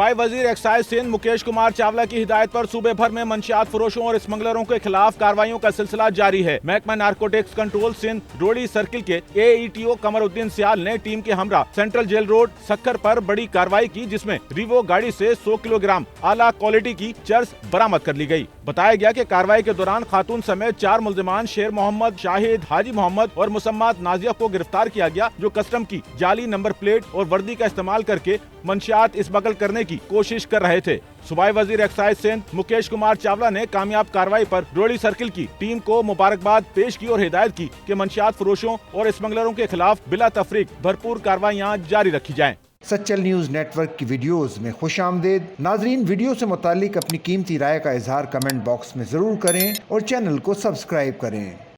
सूबाई वजीर एक्साइज सिंध मुकेश कुमार चावला की हिदायत पर सूबे भर में मंशियात फरोशों और स्मगलरों के खिलाफ कार्रवाइयों का सिलसिला जारी है। महकमा नारकोटिक्स कंट्रोल सिंध रोड़ी सर्किल के AETO कमरुद्दीन सियाल ने टीम के हमरा सेंट्रल जेल रोड सक्खर पर बड़ी कार्रवाई की, जिसमें रिवो गाड़ी से 100 किलोग्राम आला क्वालिटी की चर्स बरामद कर ली गई। बताया गया कि कार्रवाई के दौरान खातून समेत 4 मुल्जिमान शेर मोहम्मद, शाहिद, हाजी मोहम्मद और मुसम्मात नाजिया को गिरफ्तार किया गया, जो कस्टम की जाली नंबर प्लेट और वर्दी का इस्तेमाल करके मंशियात स्मगल करने की कोशिश कर रहे थे। सूबाई वजीर एक्साइज सिंध मुकेश कुमार चावला ने कामयाब कार्रवाई पर रोड़ी सर्किल की टीम को मुबारकबाद पेश की और हिदायत की कि मंशियात फरोशों और स्मगलरों के खिलाफ बिला तफरीक भरपूर कार्रवाइयाँ जारी रखी जाएं। सच्चल न्यूज़ नेटवर्क की वीडियोस में खुशामदीद। नाजरीन, वीडियो से मुतालिक अपनी कीमती राय का इजहार कमेंट बॉक्स में ज़रूर करें और चैनल को सब्सक्राइब करें।